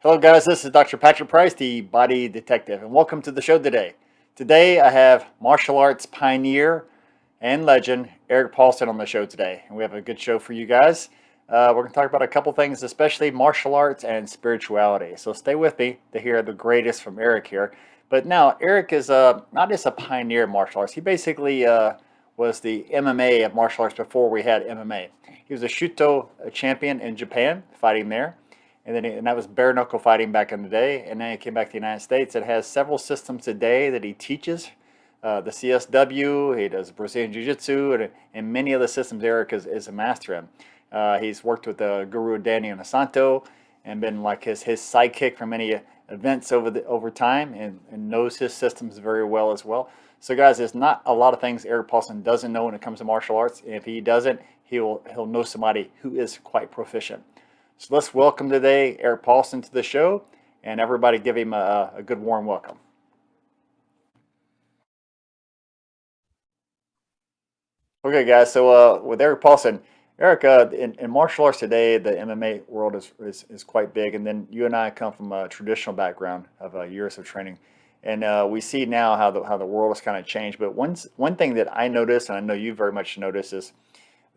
Hello, guys. This is Dr. Patrick Price, the Body Detective, and welcome to the show today. Today, I have martial arts pioneer and legend Erik Paulson on the show today, and we have a good show for you guys. We're going to talk about a couple things, especially martial arts and spirituality. So stay with me to hear the greatest from Erik here. But now, Erik is not just a pioneer of martial arts. He basically was the MMA of martial arts before we had MMA. He was a Shuto champion in Japan, fighting there. And that was bare knuckle fighting back in the day. And then he came back to the United States. It has several systems today that he teaches. The CSW, he does Brazilian Jiu-Jitsu, and many of the systems Erik is a master in. He's worked with the Guru Danny Inosanto and been like his sidekick for many events over time and knows his systems very well as well. So guys, there's not a lot of things Erik Paulson doesn't know when it comes to martial arts. And if he doesn't, he'll know somebody who is quite proficient. So let's welcome today Erik Paulson to the show, and everybody give him a good warm welcome. Okay, guys. So with Erik Paulson, Erik, in martial arts today, the MMA world is quite big, and then you and I come from a traditional background of years of training, and we see now how the world has kind of changed. But one thing that I noticed, and I know you very much notice, is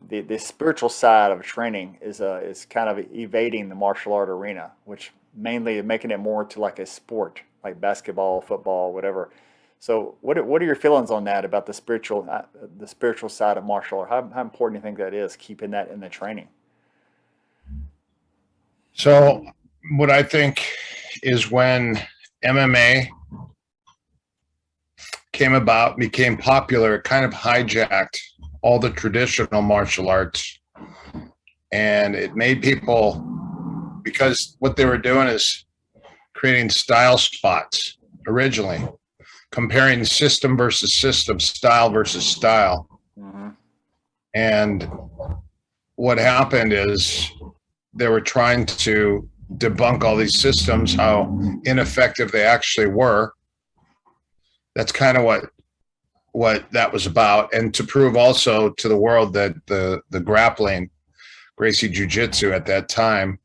the spiritual side of training is kind of evading the martial art arena, which mainly making it more to like a sport, like basketball, football, whatever. So what are your feelings on that about the spiritual side of martial art? How important do you think that is, keeping that in the training? So what I think is when MMA came about, became popular, it kind of hijacked all the traditional martial arts, and it made people, because what they were doing is creating style spots originally, comparing system versus system, style versus style. Mm-hmm. And what happened is they were trying to debunk all these systems, how ineffective they actually were. That's kind of what that was about, and to prove also to the world that the grappling, Gracie Jiu-Jitsu at that time,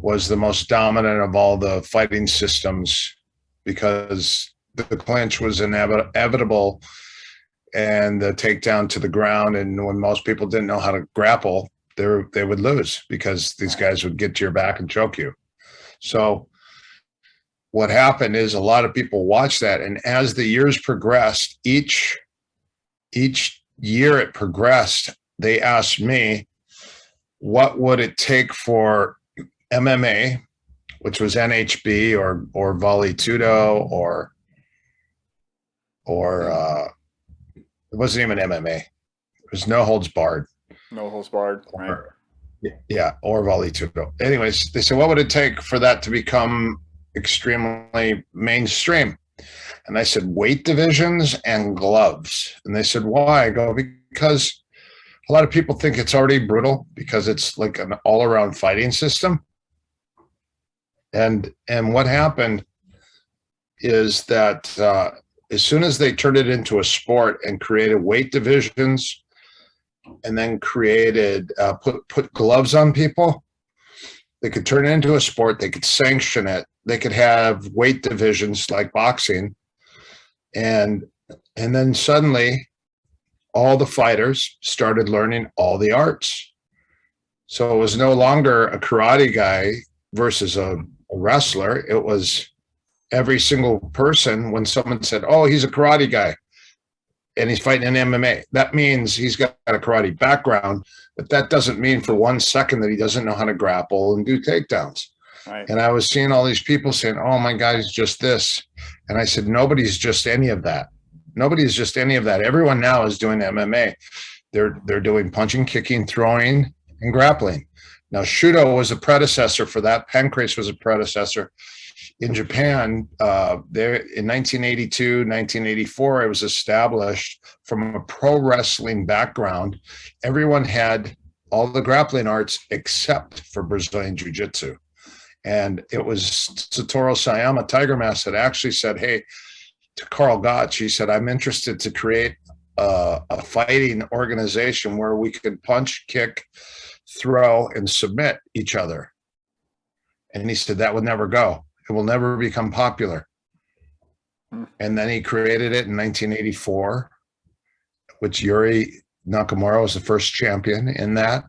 was the most dominant of all the fighting systems, because the clinch was inevitable and the takedown to the ground, and when most people didn't know how to grapple, they would lose because these guys would get to your back and choke you. So what happened is a lot of people watched that, and as the years progressed, each year it progressed, they asked me, what would it take for MMA, which was NHB or Vale Tudo, or it wasn't even MMA. It was no holds barred. No holds barred, right? Yeah, or Vale Tudo. Anyways, they said, what would it take for that to become extremely mainstream? And I said, weight divisions and gloves. And they said, why? I go, because a lot of people think it's already brutal because it's like an all-around fighting system. And what happened is that as soon as they turned it into a sport and created weight divisions and then created, put gloves on people, they could turn it into a sport. They could sanction it. They could have weight divisions like boxing. And then suddenly all the fighters started learning all the arts. So it was no longer a karate guy versus a wrestler. It was every single person. When someone said, oh, he's a karate guy and he's fighting in MMA, that means he's got a karate background, but that doesn't mean for 1 second that he doesn't know how to grapple and do takedowns. Right. And I was seeing all these people saying, oh, my guy's just this. And I said, nobody's just any of that. Nobody's just any of that. Everyone now is doing MMA. They're doing punching, kicking, throwing, and grappling. Now, Shudo was a predecessor for that. Pancrase was a predecessor. In Japan, there in 1982, 1984, it was established from a pro wrestling background. Everyone had all the grappling arts except for Brazilian Jiu-Jitsu. And it was Satoru Sayama, Tiger Mask, that actually said, hey, to Carl Gotch, he said, I'm interested to create a fighting organization where we could punch, kick, throw, and submit each other. And he said, that would never go. It will never become popular. And then he created it in 1984, which Yuri Nakamura was the first champion in that.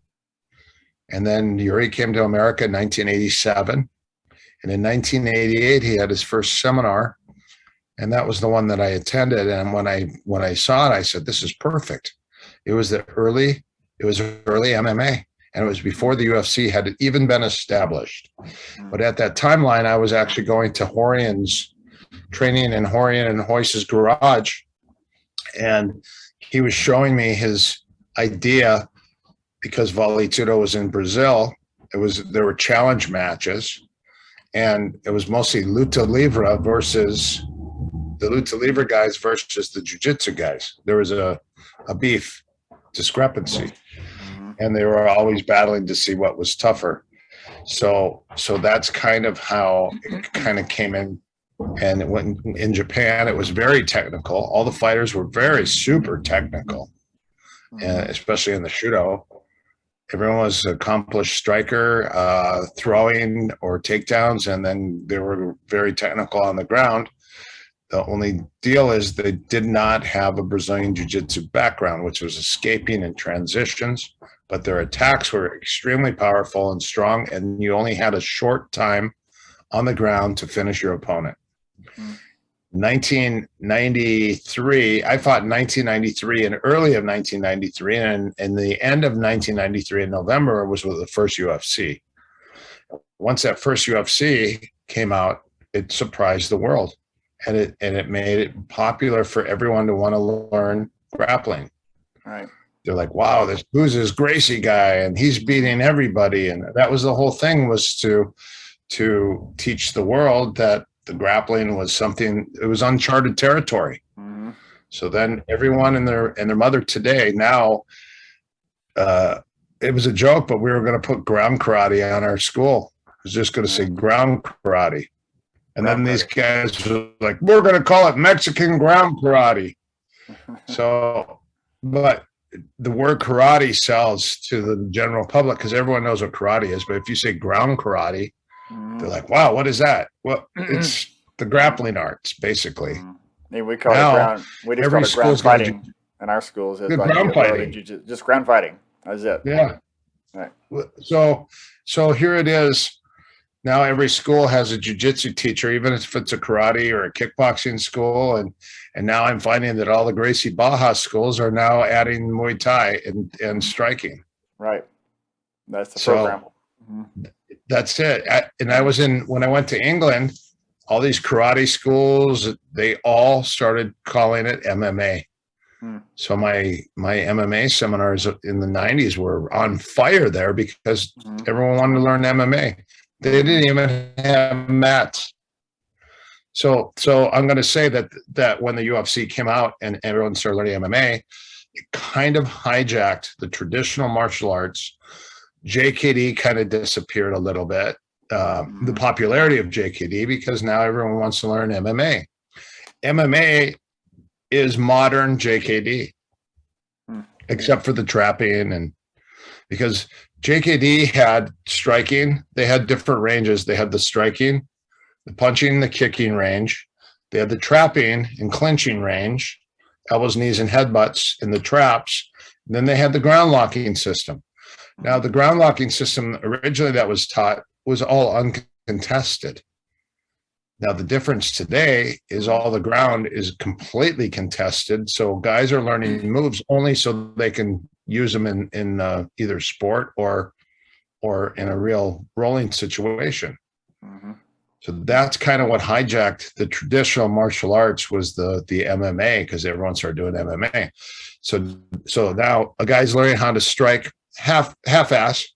And then Yuri came to America in 1987. And in 1988, he had his first seminar. And that was the one that I attended. And when I saw it, I said, this is perfect. It was early MMA. And it was before the UFC had even been established. But at that timeline, I was actually going to Horian's training in Horian and Hoyce's garage. And he was showing me his idea because Vale Tudo was in Brazil. There were challenge matches. And it was mostly Luta Livre versus the Luta Livre guys versus the Jiu-Jitsu guys. There was a beef discrepancy. And they were always battling to see what was tougher. So that's kind of how it kind of came in. And it went in Japan, it was very technical. All the fighters were very super technical, especially in the Shudo. Everyone was an accomplished striker, throwing or takedowns, and then they were very technical on the ground. The only deal is they did not have a Brazilian Jiu-Jitsu background, which was escaping and transitions. But their attacks were extremely powerful and strong, and you only had a short time on the ground to finish your opponent. 1993, I fought in 1993 and early of 1993, and in the end of 1993 in November was with the first UFC. Once that first UFC came out, it surprised the world, and it made it popular for everyone to want to learn grappling. Right. They're like, wow, who's this Gracie guy? And he's beating everybody. And that was the whole thing, was to teach the world that the grappling was something, it was uncharted territory. Mm-hmm. So then everyone and their mother today, now, it was a joke, but we were going to put ground karate on our school. I was just going to say ground karate. And then these guys were like, we're going to call it Mexican ground karate. So, but the word karate sells to the general public because everyone knows what karate is. But if you say ground karate, they're like, wow, what is that? Well, it's the grappling arts, basically. Yeah, we call it ground. We just call it ground fighting in our schools. It's like ground fighting. Just ground fighting. That's it. Yeah. Right. So here it is. Now every school has a jiu-jitsu teacher, even if it's a karate or a kickboxing school. And now I'm finding that all the Gracie Baja schools are now adding Muay Thai and striking. Right. That's the program. That's it. When I went to England, all these karate schools, they all started calling it MMA. So my MMA seminars in the 90s were on fire there because everyone wanted to learn MMA. They didn't even have mats. So I'm going to say that when the UFC came out and everyone started learning MMA, it kind of hijacked the traditional martial arts. JKD kind of disappeared a little bit, the popularity of JKD, because now everyone wants to learn MMA. MMA is modern JKD, except for the trapping, and because JKD had striking, they had different ranges. They had the striking, the punching, the kicking range. They had the trapping and clinching range, elbows, knees, and headbutts in the traps. And then they had the ground locking system. Now, the ground locking system originally that was taught was all uncontested. Now, the difference today is all the ground is completely contested. So guys are learning moves only so they can use them in either sport or in a real rolling situation. So that's kind of what hijacked the traditional martial arts, was the MMA, because everyone started doing MMA. So now a guy's learning how to strike half-ass.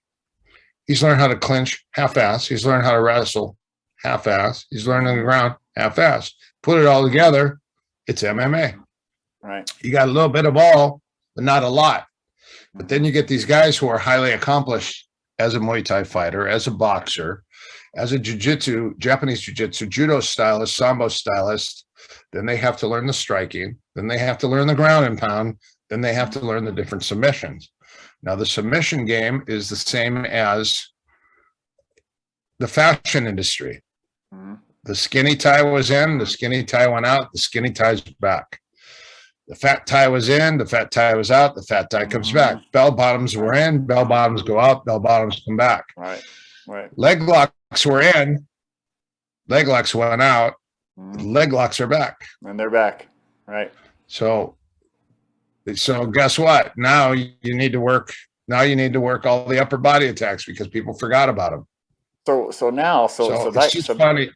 He's learning how to clinch half-ass. He's learning how to wrestle half-ass. He's learning on the ground half-ass. Put it all together, it's MMA. Right. You got a little bit of all, but not a lot. But then you get these guys who are highly accomplished as a Muay Thai fighter, as a boxer, as a jiu-jitsu, Japanese jiu-jitsu, judo stylist, sambo stylist. Then they have to learn the striking. Then they have to learn the ground and pound. Then they have to learn the different submissions. Now, the submission game is the same as the fashion industry. Mhm. The skinny tie was in, the skinny tie went out, the skinny tie's back. The fat tie was in, the fat tie was out, the fat tie comes back. Bell bottoms were in, bell bottoms go out, bell bottoms come back. Right. Leg locks were in, leg locks went out, leg locks are back. And they're back. Right. So guess what? Now you need to work all the upper body attacks because people forgot about them. So It's just funny.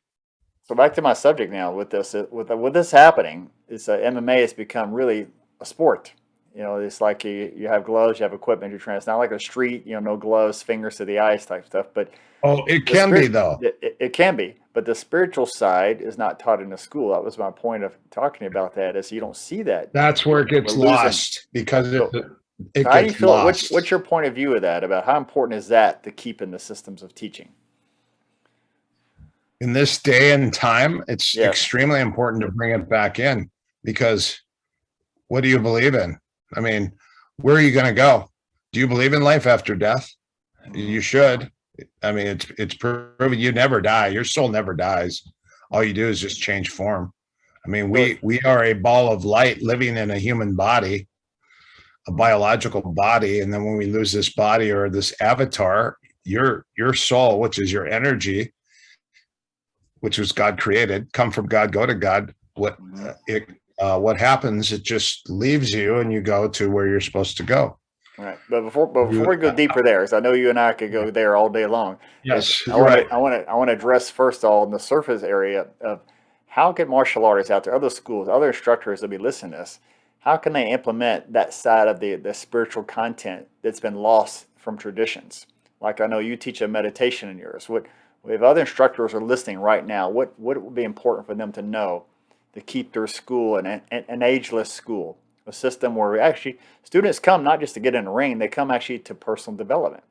So back to my subject now with this, with this happening, is MMA has become really a sport. You know, it's like you have gloves, you have equipment, you're training. It's not like a street, no gloves, fingers to the ice type stuff. But it can be though. It can be, but the spiritual side is not taught in the school. That was my point of talking about that. Is you don't see that. That's where it gets lost because it how do you gets feel? lost. What's your point of view of that? About how important is that to keep in the systems of teaching? In this day and time, it's extremely important to bring it back in because what do you believe in? I mean, where are you going to go? Do you believe in life after death? You should. I mean, it's proven you never die. Your soul never dies. All you do is just change form. I mean, we are a ball of light living in a human body, a biological body. And then when we lose this body or this avatar, your soul, which is your energy, which was God created, come from God, go to God. What happens? It just leaves you, and you go to where you're supposed to go. Right, but before we go deeper there, because I know you and I could go there all day long. Yes, I want to address first all in the surface area of how can martial artists out there, other schools, other instructors that be listening to this, how can they implement that side of the spiritual content that's been lost from traditions? Like I know you teach a meditation in yours. If other instructors are listening right now, what would be important for them to know to keep their school an ageless school, a system where actually students come not just to get in the ring, they come actually to personal development.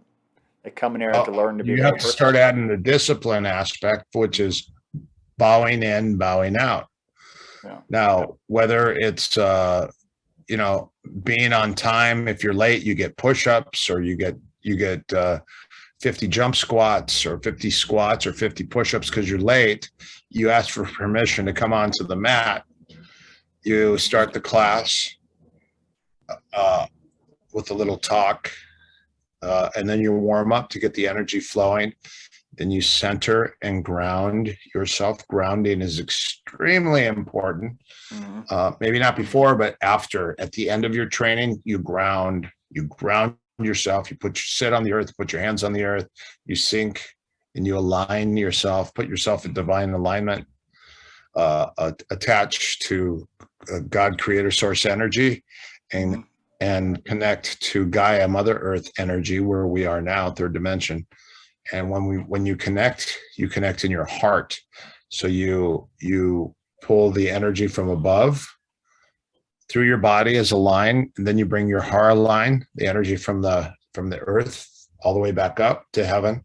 They come in here to learn to be. You have to start adding the discipline aspect, which is bowing in, bowing out. Yeah. Now, whether it's being on time, if you're late, you get push-ups, or you get 50 jump squats or 50 squats or 50 push-ups because you're late. You ask for permission to come onto the mat. You start the class with a little talk, and then you warm up to get the energy flowing. Then you center and ground yourself. Grounding is extremely important. Maybe not before, but after. At the end of your training, you ground yourself. You sit on the earth, put your hands on the earth, you sink, and you align yourself, put yourself in divine alignment, attached to God, creator, source energy, and connect to Gaia, Mother Earth energy, where we are now, third dimension. And when you connect in your heart. So you pull the energy from above through your body as a line, and then you bring your Hara line, the energy from the earth, all the way back up to heaven,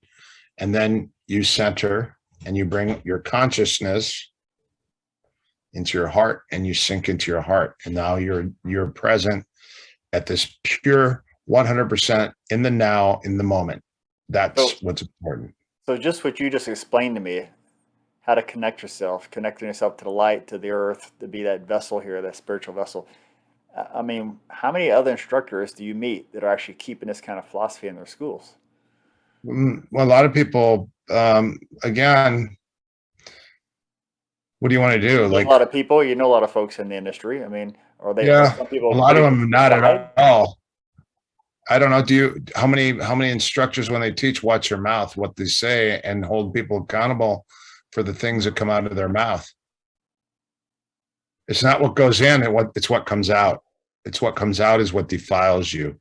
and then you center and you bring your consciousness into your heart, and you sink into your heart, and now you're present at this pure 100% in the now, in the moment. That's what's important. So just what you just explained to me, how to connecting yourself to the light, to the earth, to be that vessel here, that spiritual vessel. I mean, how many other instructors do you meet that are actually keeping this kind of philosophy in their schools? Well, a lot of people, again, what do you want to do? Like a lot of people, a lot of folks in the industry. I mean, are they? Yeah, some people, a lot of them not at all. I don't know. How many instructors, when they teach, watch their mouth, what they say, and hold people accountable for the things that come out of their mouth? It's not what goes in, it's what comes out. It's what comes out is what defiles you.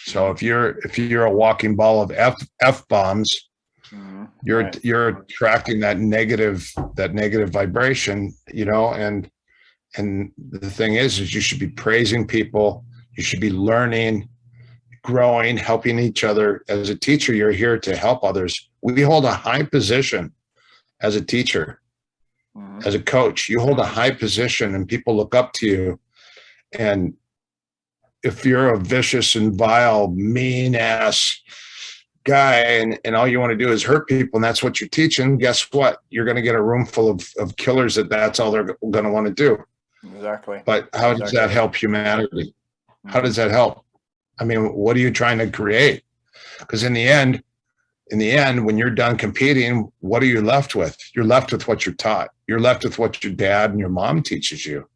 So if you're a walking ball of F bombs, you're attracting that negative vibration, and the thing is you should be praising people. You should be learning, growing, helping each other. As a teacher, you're here to help others. We hold a high position as a teacher. As a coach, you hold a high position and people look up to you. And if you're a vicious and vile, mean ass guy and all you want to do is hurt people and that's what you're teaching, guess what? You're going to get a room full of killers that's all they're going to want to do. Exactly. But how does that help humanity? How does that help? I mean, what are you trying to create? Because in the end, when you're done competing, what are you left with? You're left with what you're taught. You're left with what your dad and your mom teaches you,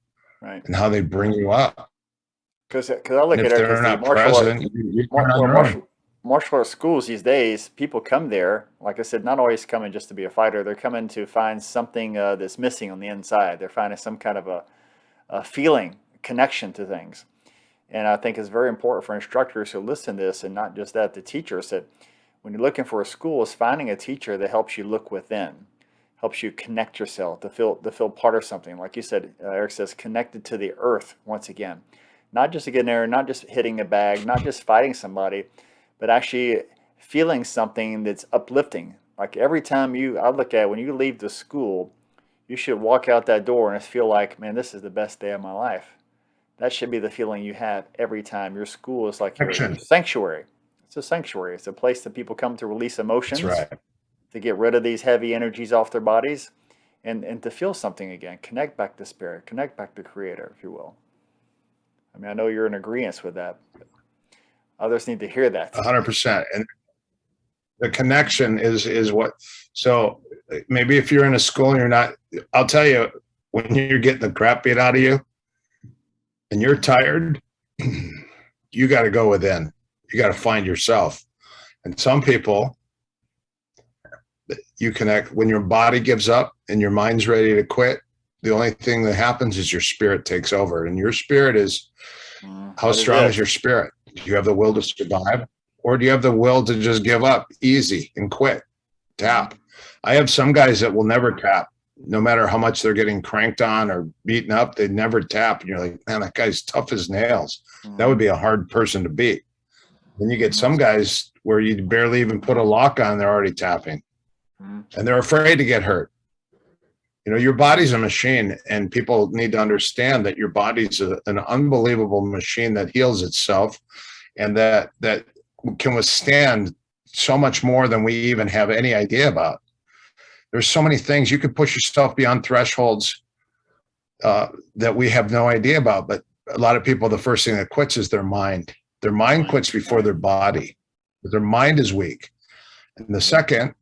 Right? And how they bring you up. Because I look And at if it they're as the not martial art, present, you're on your own. martial arts schools these days. People come there, like I said, not always coming just to be a fighter. They're coming to find something that's missing on the inside. They're finding some kind of a feeling, connection to things. And I think it's very important for instructors who listen to this, and not just that, the teachers, that when you're looking for a school, is finding a teacher that helps you look within, helps you connect yourself, to feel part of something. Like you said, Eric says, connected to the earth once again. Not just to get in there, not just hitting a bag, not just fighting somebody, but actually feeling something that's uplifting. Like every time I look at it, when you leave the school, you should walk out that door and just feel like, man, this is the best day of my life. That should be the feeling you have every time. Your school is like your sanctuary. It's a sanctuary. It's a place that people come to release emotions, That's right. to get rid of these heavy energies off their bodies, and to feel something again. Connect back to spirit. Connect back to Creator, if you will. I mean, I know you're in agreement with that. Others need to hear that. 100%. And the connection is what. So maybe if you're in a school and you're not, I'll tell you, when you're getting the crap beat out of you and you're tired, you got to go within. You got to find yourself. And some people, you connect when your body gives up and your mind's ready to quit. The only thing that happens is your spirit takes over, and your spirit is, how strong is your spirit? Do you have the will to survive, or do you have the will to just give up easy and quit? Tap. I have some guys that will never tap, no matter how much they're getting cranked on or beaten up. They never tap, and you're like, man, that guy's tough as nails. That would be a hard person to beat. Then you get some guys where you barely even put a lock on, they're already tapping, and they're afraid to get hurt. You know, your body's a machine, and people need to understand that your body's an unbelievable machine that heals itself, and that can withstand so much more than we even have any idea about. There's so many things you could push yourself beyond thresholds that we have no idea about. But a lot of people, the first thing that quits is their mind. Their mind quits before their body. But their mind is weak. And the second,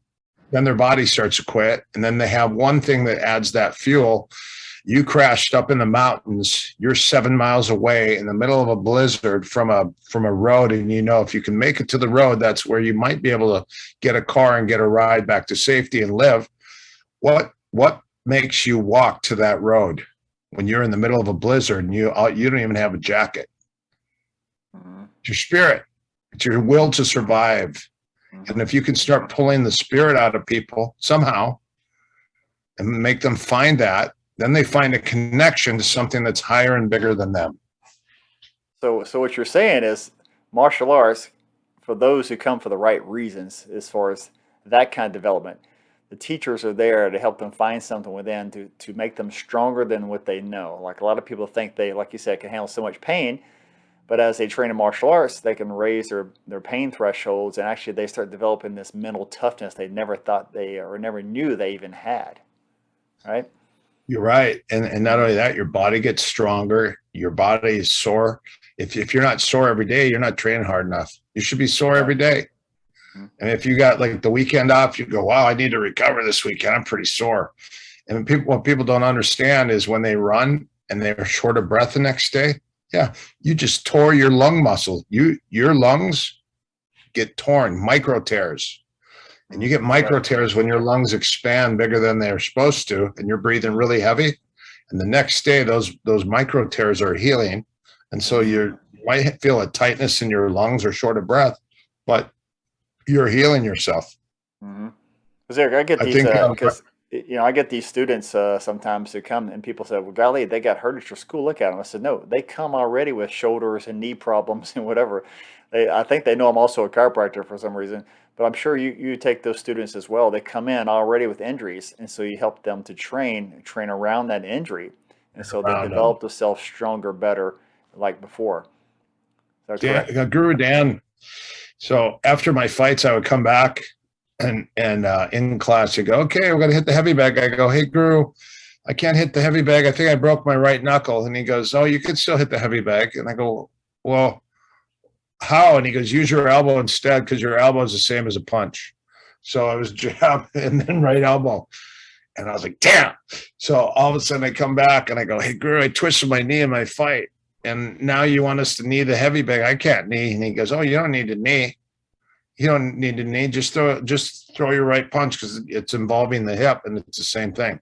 then their body starts to quit. And then they have one thing that adds that fuel. You crashed up in the mountains. You're 7 miles away in the middle of a blizzard from a road. And you know, if you can make it to the road, that's where you might be able to get a car and get a ride back to safety and live. What makes you walk to that road when you're in the middle of a blizzard and you don't even have a jacket? It's your spirit. It's your will to survive. And if you can start pulling the spirit out of people somehow and make them find that, then they find a connection to something that's higher and bigger than them. So what you're saying is martial arts, for those who come for the right reasons, as far as that kind of development, the teachers are there to help them find something within to make them stronger than what they know. Like a lot of people think they, like you said, can handle so much pain, but as they train in martial arts, they can raise their pain thresholds, and actually they start developing this mental toughness they never thought they, or never knew they even had, right? You're right. And not only that, your body gets stronger. Your body is sore. If you're not sore every day, you're not training hard enough. You should be sore every day. And if you got like the weekend off, you go, wow, I need to recover this weekend. I'm pretty sore. And what people don't understand is when they run and they're short of breath the next day, yeah, you just tore your lung muscle. Your lungs get torn, micro tears. And you get micro tears when your lungs expand bigger than they're supposed to, and you're breathing really heavy. And the next day, those micro tears are healing. And so you might feel a tightness in your lungs or short of breath, but you're healing yourself. Because Eric, I get these because I get these students sometimes who come and people say, "Well, golly, they got hurt at your school. Look at them." I said, "No, they come already with shoulders and knee problems and whatever." I think they know I'm also a chiropractor for some reason, but I'm sure you take those students as well. They come in already with injuries, and so you help them to train around that injury, and so they develop themselves stronger, better, like before. Guru Dan, So after my fights, I would come back and in class, you go, okay, we're going to hit the heavy bag. I go, hey, Guru, I can't hit the heavy bag. I think I broke my right knuckle. And he goes, oh, you can still hit the heavy bag. And I go, well, how? And he goes, use your elbow instead, because your elbow is the same as a punch. So I was jab and then right elbow. And I was like, damn. So all of a sudden I come back and I go, hey, Guru, I twisted my knee in my fight. And now you want us to knee the heavy bag. I can't knee. And he goes, oh, you don't need to knee. You don't need to knee. Just throw your right punch, because it's involving the hip and it's the same thing.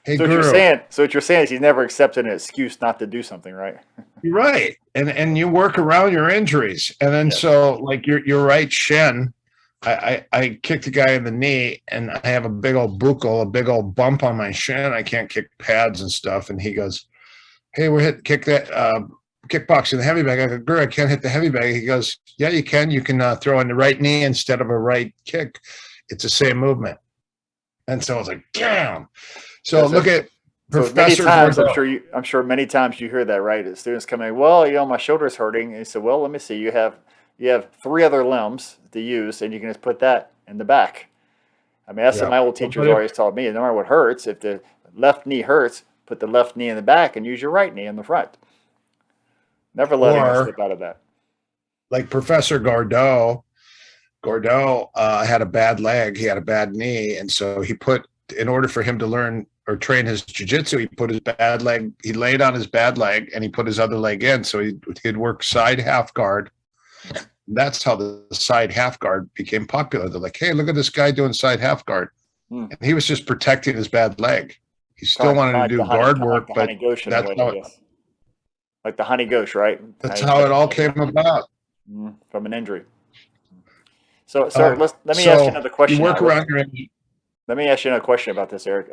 Hey, so Guru. What you're saying is he's never accepted an excuse not to do something, right? Right. And you work around your injuries. And then so like your right shin, I kicked the guy in the knee, and I have a big old buccal, a big old bump on my shin. I can't kick pads and stuff. And he goes, hey, we're kick that kickboxing the heavy bag. I go, Guru, I can't hit the heavy bag. He goes, yeah, you can. You can throw in the right knee instead of a right kick. It's the same movement. And so I was like, damn. So look at Professor. Many times, I'm sure many times you hear that, right? As students come in, well, my shoulder's hurting. And he said, well, let me see. You have 3 other limbs to use, and you can just put that in the back. I mean, that's what my old teachers always taught me. No matter what hurts, if the left knee hurts, put the left knee in the back and use your right knee in the front. Never let him slip out of that. Like Professor Gordeau had a bad leg. He had a bad knee. And so in order for him to learn or train his jiu-jitsu, he put his bad leg, he laid on his bad leg and he put his other leg in. So he'd work side half guard. That's how the side half guard became popular. They're like, hey, look at this guy doing side half guard. And he was just protecting his bad leg. He still wanted to do guard work, but that's how like the honey ghost, right? That's how it all came about. From an injury. So, sir, let me ask you another question. You work around your injury. Let me ask you another question about this, Eric.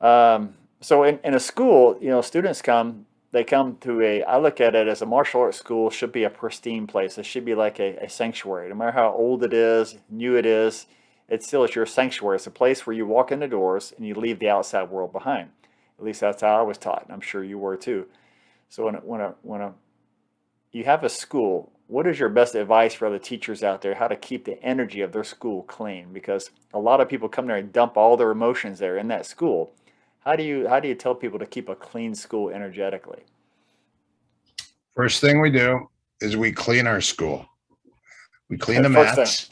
So in a school, students they come to I look at it as a martial arts school should be a pristine place. It should be like a sanctuary. No matter how old it is, new it is, it's your sanctuary. It's a place where you walk in the doors and you leave the outside world behind. At least that's how I was taught, and I'm sure you were too. So when you have a school, what is your best advice for other teachers out there, how to keep the energy of their school clean? Because a lot of people come there and dump all their emotions there in that school. How do you tell people to keep a clean school energetically? First thing we do is we clean our school. We clean the mats.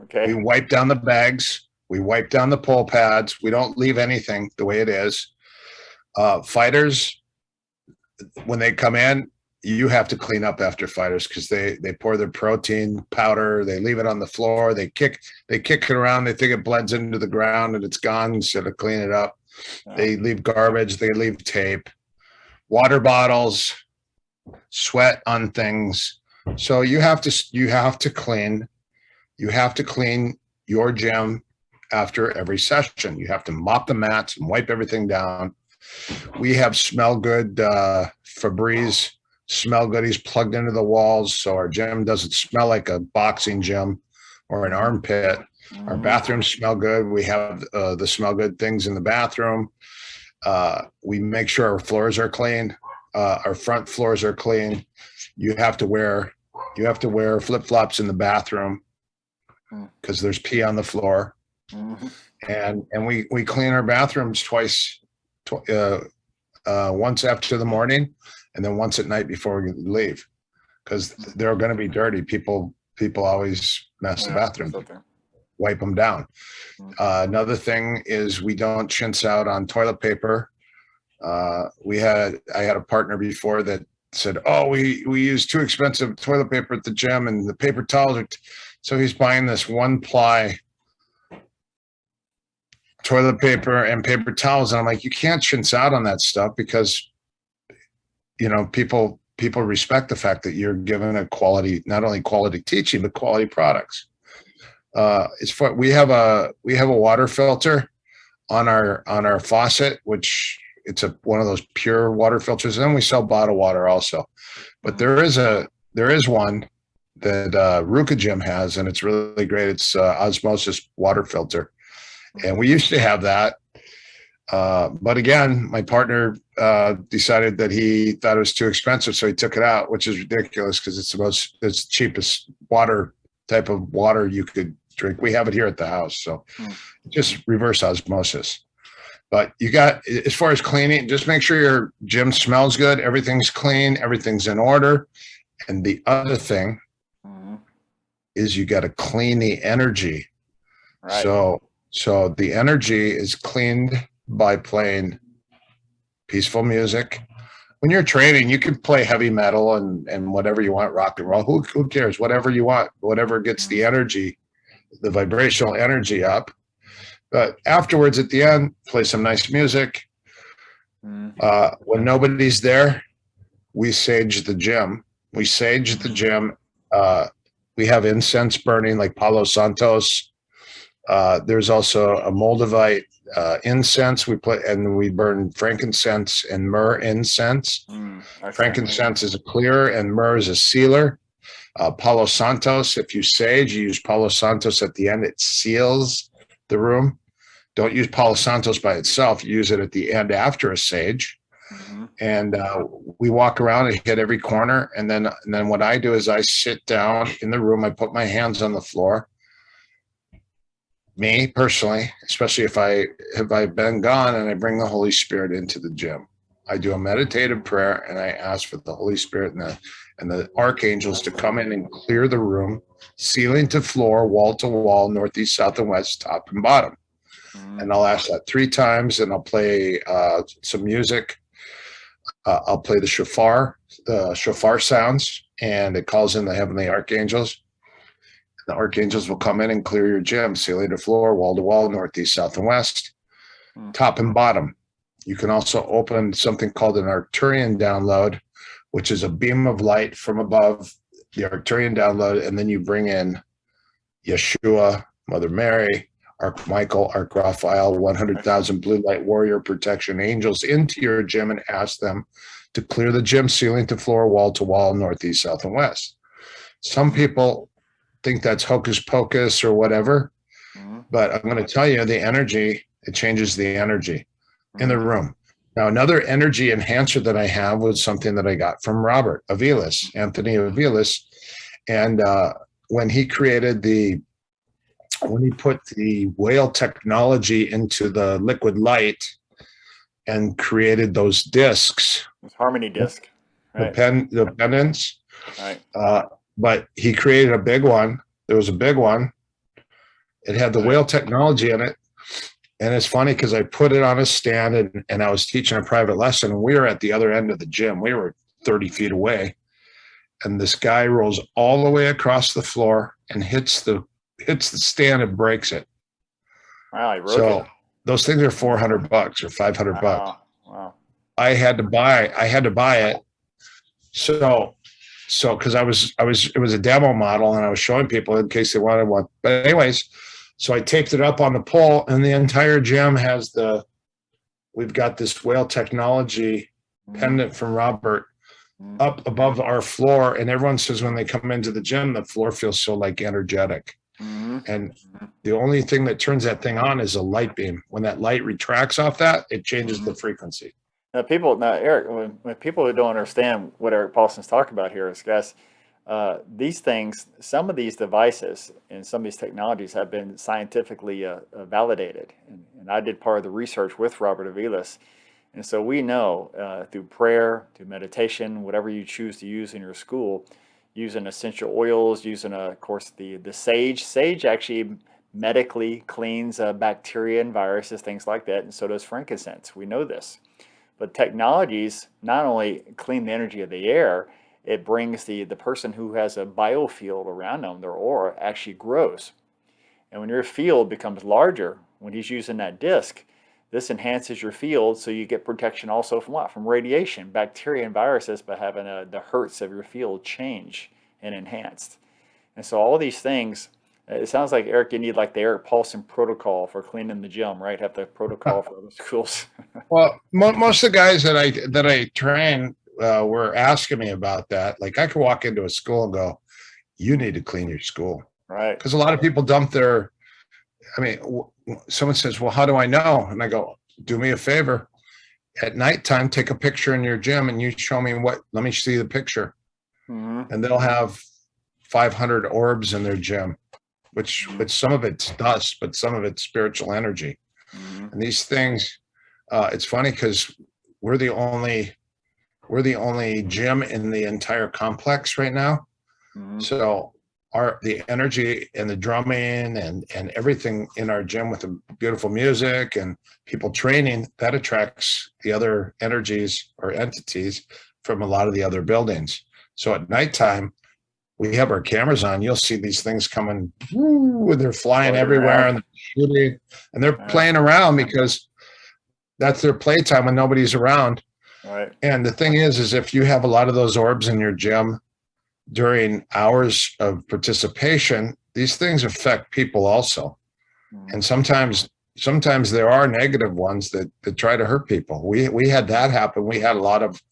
Okay. We wipe down the bags. We wipe down the pull pads. We don't leave anything the way it is. Fighters, when they come in, you have to clean up after fighters, because they pour their protein powder, they leave it on the floor, they kick it around, they think it blends into the ground and it's gone instead of cleaning it up. They leave garbage, they leave tape, water bottles, sweat on things. So you have to clean your gym after every session. You have to mop the mats and wipe everything down. We have Smell Good Febreze smell goodies plugged into the walls, so our gym doesn't smell like a boxing gym or an armpit. Our bathrooms smell good. We have the smell good things in the bathroom. We make sure our floors are clean. Our front floors are clean. You have to wear flip-flops in the bathroom because there's pee on the floor. And we clean our bathrooms twice, once after the morning and then once at night before we leave, because they're going to be dirty. People always mess the bathroom. Wipe them down. Another thing is we don't chintz out on toilet paper. I had a partner before that said, oh, we use too expensive toilet paper at the gym and the paper towels are so he's buying this 1-ply toilet paper and paper towels. And I'm like, you can't chintz out on that stuff, because people respect the fact that you're given a quality, not only quality teaching, but quality products. We have a water filter on our faucet, which it's one of those pure water filters. And then we sell bottled water also, but there is one that Ruka Gym has, and it's really great. It's osmosis water filter, and we used to have that. But again, my partner decided that he thought it was too expensive, so he took it out, which is ridiculous because it's the cheapest water type of water you could drink. We have it here at the house, so just reverse osmosis. But you got, as far as cleaning, just make sure your gym smells good, everything's clean, everything's in order. And the other thing is you got to clean the energy. Right. So the energy is cleaned by playing peaceful music. When you're training, you can play heavy metal and whatever you want, rock and roll. Who cares? Whatever you want, whatever gets the energy, the vibrational energy up. But afterwards, at the end, play some nice music. When nobody's there, we sage the gym. We sage the gym. We have incense burning like Palo Santos. There's also a Moldavite incense. We burn frankincense and myrrh incense. Frankincense is a clearer and myrrh is a sealer. Palo Santos, if you sage, you use Palo Santos at the end. It seals the room. Don't use Palo Santos by itself. Use it at the end after a sage. And we walk around and hit every corner. And then what I do is I sit down in the room. I put my hands on the floor. Me personally, especially if I've been gone, and I bring the Holy Spirit into the gym. I do a meditative prayer and I ask for the Holy Spirit and the archangels to come in and clear the room, ceiling to floor, wall to wall, northeast, south, and west, top and bottom. And I'll ask that 3 times, and I'll play some music. I'll play the shofar sounds, and it calls in the heavenly archangels. The archangels will come in and clear your gym, ceiling to floor, wall to wall, northeast, south, and west, top and bottom. You can also open something called an Arcturian download, which is a beam of light from above, the Arcturian download, and then you bring in Yeshua, Mother Mary, Archmichael, Archraphael, 100,000 blue light warrior protection angels into your gym and ask them to clear the gym, ceiling to floor, wall to wall, northeast, south, and west. Some people think that's hocus pocus or whatever, but I'm going to tell you the energy, it changes the energy in the room. Now, another energy enhancer that I have was something that I got from Robert Aviles, Anthony Aviles. And when he put the whale technology into the liquid light and created those discs, Harmony disc, right? The pendants, right? But he created a big one. There was a big one. It had the whale technology in it. And it's funny because I put it on a stand and I was teaching a private lesson. And we were at the other end of the gym. We were 30 feet away. And this guy rolls all the way across the floor and hits the stand and breaks it. Wow, he broke it. Those things are $400 or $500. Wow. I had to buy it. So because it was a demo model and I was showing people in case they wanted one. But anyways, so I taped it up on the pole, and the entire gym has we've got this whale technology pendant from Robert up above our floor. And everyone says when they come into the gym, the floor feels so like energetic. And the only thing that turns that thing on is a light beam. When that light retracts off that, it changes the frequency. Now, Eric, when people who don't understand what Erik Paulson's talking about here is, guys, these things, some of these devices and some of these technologies have been scientifically validated. And I did part of the research with Robert Aviles. And so we know through prayer, through meditation, whatever you choose to use in your school, using essential oils, using, of course, the sage. Sage actually medically cleans bacteria and viruses, things like that, and so does frankincense. We know this. But technologies not only clean the energy of the air, it brings the person who has a biofield around them, their aura actually grows. And when your field becomes larger, when he's using that disc, this enhances your field, so you get protection also from what? From radiation, bacteria and viruses, by having the hertz of your field change and enhanced. And so all these things, it sounds like, Eric, you need like the Erik Paulson protocol for cleaning the gym, right? Have the protocol for other schools. Well, most of the guys that I train were asking me about that. Like, I could walk into a school and go, "You need to clean your school," right? Because a lot of people dump their. I mean, someone says, "Well, how do I know?" And I go, do me a favor. At nighttime, take a picture in your gym and you show me let me see the picture. And they'll have 500 orbs in their gym, which some of it's dust, but some of it's spiritual energy. And these things, it's funny because we're the only gym in the entire complex right now. So the energy and the drumming and everything in our gym with the beautiful music and people training, that attracts the other energies or entities from a lot of the other buildings. So at nighttime, we have our cameras on. You'll see these things coming, they're flying everywhere and they're shooting and they're playing around because that's their playtime when nobody's around. Right. And the thing is if you have a lot of those orbs in your gym during hours of participation, these things affect people also. And sometimes there are negative ones that try to hurt people. We had that happen. We had a lot of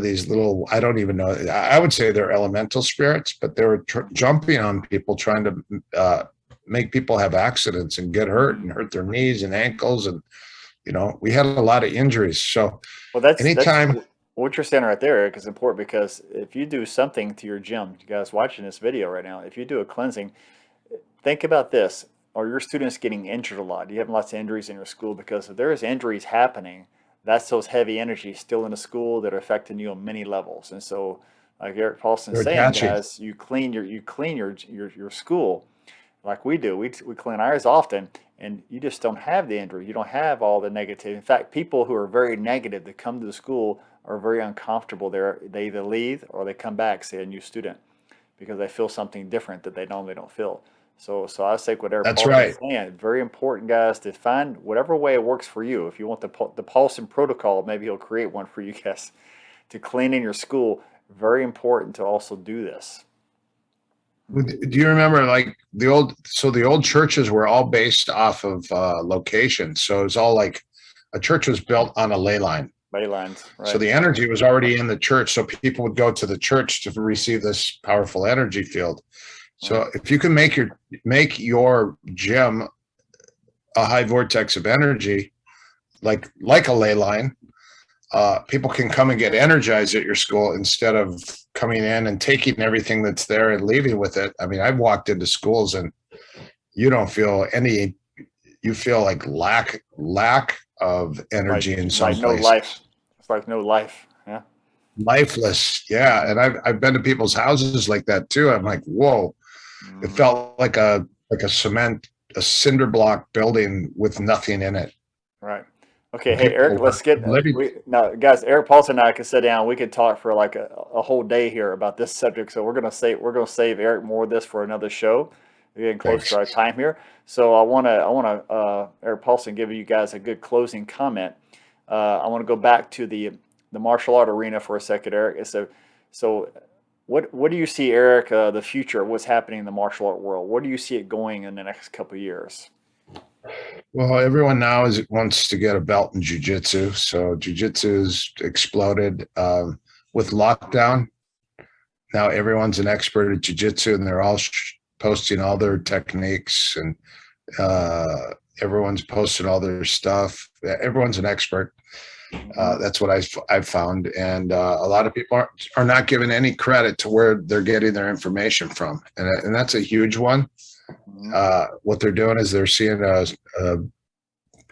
these little, I don't even know, I would say they're elemental spirits, but they were jumping on people, trying to make people have accidents and get hurt and hurt their knees and ankles. And, we had a lot of injuries. So anytime. What you're saying right there, Eric, is important because if you do something to your gym, you guys watching this video right now, if you do a cleansing, think about this. Are your students getting injured a lot? Do you have lots of injuries in your school? Because if there is injuries happening, that's those heavy energies still in the school that are affecting you on many levels. And so, like Erik Paulson is saying, guys, you clean your school like we do. We clean ours often, and you just don't have the injury. You don't have all the negative. In fact, people who are very negative that come to the school are very uncomfortable there. They either leave or they come back, say a new student, because they feel something different that they normally don't feel. So I say whatever Paulson is saying. Very important, guys, to find whatever way it works for you. If you want the Paulson protocol, maybe he'll create one for you guys to clean in your school. Very important to also do this. Do you remember like the old churches were all based off of location. So it's all like a church was built on a ley line. Ley lines, right. So the energy was already in the church. So people would go to the church to receive this powerful energy field. So if you can make your gym a high vortex of energy, like a ley line, people can come and get energized at your school instead of coming in and taking everything that's there and leaving with it. I mean, I've walked into schools and you don't feel you feel like lack of energy in some places. No life. It's like no life. Yeah. Lifeless. Yeah. And I've been to people's houses like that too. I'm like, whoa. It felt like a cinder block building with nothing in it. Right. Okay. Hey, Eric, let's get now, guys. Erik Paulson and I could sit down. We could talk for like a whole day here about this subject. So we're gonna save Eric more of this for another show. We're getting close to our time here. So I wanna Erik Paulson give you guys a good closing comment. I want to go back to the martial art arena for a second, Eric. So what do you see, Eric, the future, what's happening in the martial art world? Where do you see it going in the next couple of years? Well, everyone now wants to get a belt in jiu-jitsu. So jiu-jitsu's exploded with lockdown. Now everyone's an expert at jiu-jitsu and they're all posting all their techniques and everyone's posted all their stuff. Everyone's an expert. That's what I've found. And a lot of people are not giving any credit to where they're getting their information from. And that's a huge one. What they're doing is they're seeing a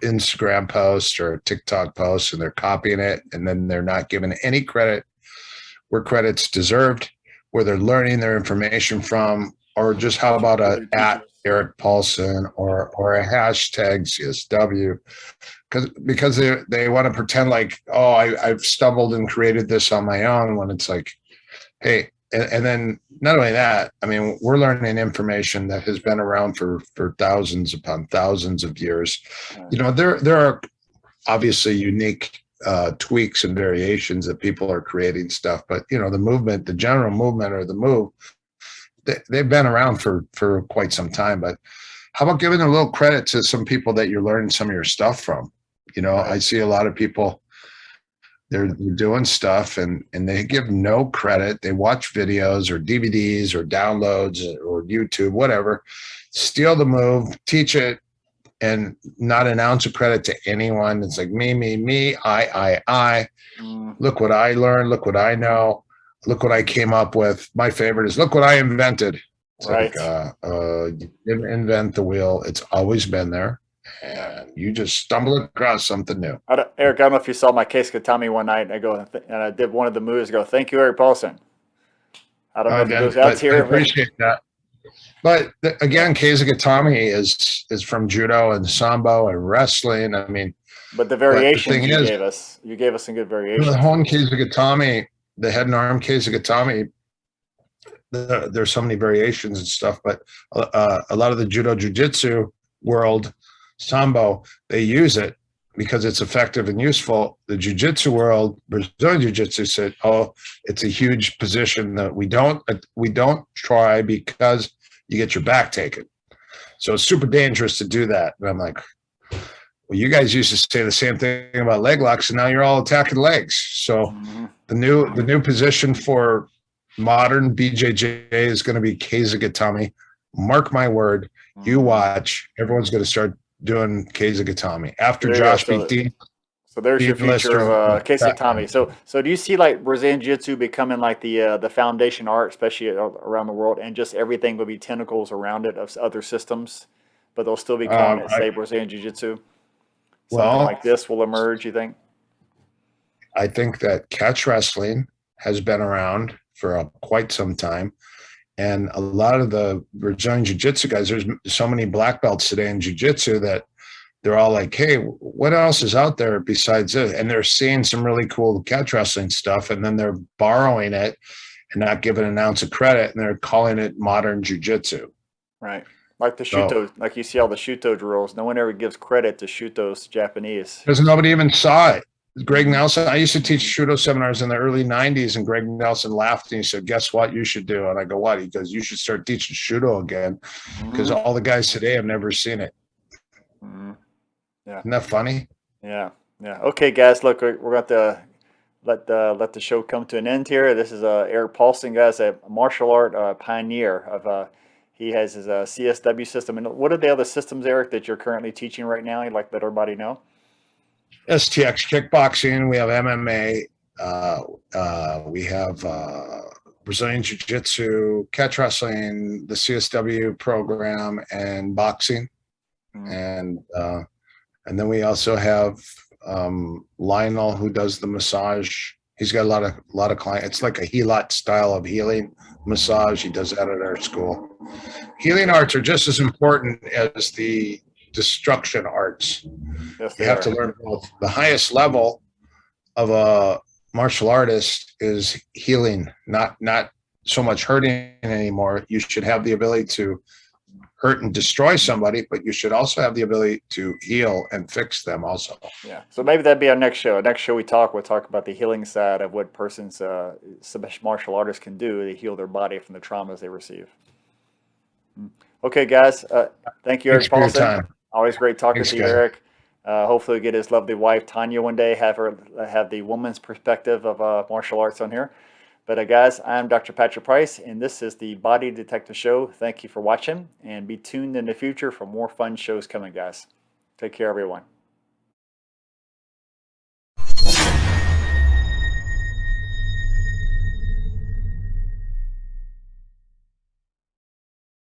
Instagram post or a TikTok post and they're copying it. And then they're not giving any credit where credit's deserved, where they're learning their information from, or just how about at Erik Paulson or a hashtag CSW, because they want to pretend like, oh, I've stumbled and created this on my own, when it's like, hey, and then not only that, I mean, we're learning information that has been around for thousands upon thousands of years. You know, there are obviously unique tweaks and variations that people are creating stuff, but you know, the general movement or the move, they've been around for quite some time. But how about giving a little credit to some people that you're learning some of your stuff from? You know, I see a lot of people, they're doing stuff and they give no credit. They watch videos or DVDs or downloads or YouTube, whatever, steal the move, teach it, and not an ounce of credit to anyone. It's like me, I. Look what I learned. Look what I know. Look what I came up with. My favorite is look what I invented. It's Right. like, you didn't invent the wheel. It's always been there. And you just stumble across something new. Eric, I don't know if you saw my case of Tommy one night. And I did one of the moves. Go, thank you, Erik Paulson. I don't know if it goes out But here. I appreciate that. But again, Keizagatami is from judo and sambo and wrestling. I mean, but the variations you gave us some good variations. The Hon Keizagatami, the head and arm Keizagatami, there's so many variations and stuff, but a lot of the judo jiu-jitsu world, sambo, they use it because it's effective and useful. The jiu-jitsu world, Brazilian jiu-jitsu said, oh, it's a huge position that we don't try because you get your back taken. So it's super dangerous to do that. And I'm like, well, you guys used to say the same thing about leg locks, and now you're all attacking legs. So the new position for modern BJJ is going to be Keizagatami. Mark my word, you watch, everyone's going to start doing Keizagatami after Josh beat Dean. So there's your future of Keizagatami. So do you see like Brazilian Jiu-Jitsu becoming like the foundation art, especially around the world, and just everything will be tentacles around it of other systems, but they'll still be calling it, say, Brazilian Jiu-Jitsu? Something like this will emerge, you think? I think that catch wrestling has been around for quite some time. And a lot of the Brazilian Jiu-Jitsu guys, there's so many black belts today in Jiu-Jitsu that they're all like, hey, what else is out there besides this? And they're seeing some really cool catch wrestling stuff, and then they're borrowing it and not giving an ounce of credit, and they're calling it modern Jiu-Jitsu. Right. Like the Shuto, like you see all the Shuto drills. No one ever gives credit to Shuto's Japanese. Because nobody even saw it. Greg Nelson, I used to teach Shuto seminars in the early 90s, and Greg Nelson laughed and he said, guess what you should do? And I go, what? He goes, you should start teaching Shuto again, because all the guys today have never seen it. Yeah. Isn't that funny? Yeah. Yeah. Okay, guys, look, we're going to let the show come to an end here. This is Erik Paulson, guys, a martial art pioneer of he has his CSW system. And what are the other systems, Erik, that you're currently teaching right now? You'd like to let everybody know? STX kickboxing. We have MMA. We have Brazilian Jiu-Jitsu, catch wrestling, the CSW program, and boxing. And then we also have Lionel, who does the massage. He's got a lot of clients. It's like a helot style of healing massage. He does that at our school. Healing arts are just as important as the destruction arts. Yes, you have to learn both. The highest level of a martial artist is healing, not so much hurting anymore. You should have the ability to hurt and destroy somebody, but you should also have the ability to heal and fix them also. Yeah. So maybe that'd be our next show. Next show we'll talk about the healing side of what persons, martial artists can do to heal their body from the traumas they receive. Okay, guys. Thank you, Erik Paulson. Always great talking to you, Erik. Hopefully get his lovely wife, Tanya, one day, have the woman's perspective of martial arts on here. But guys, I'm Dr. Patrick Price, and this is the Body Detective Show. Thank you for watching, and be tuned in the future for more fun shows coming, guys. Take care, everyone.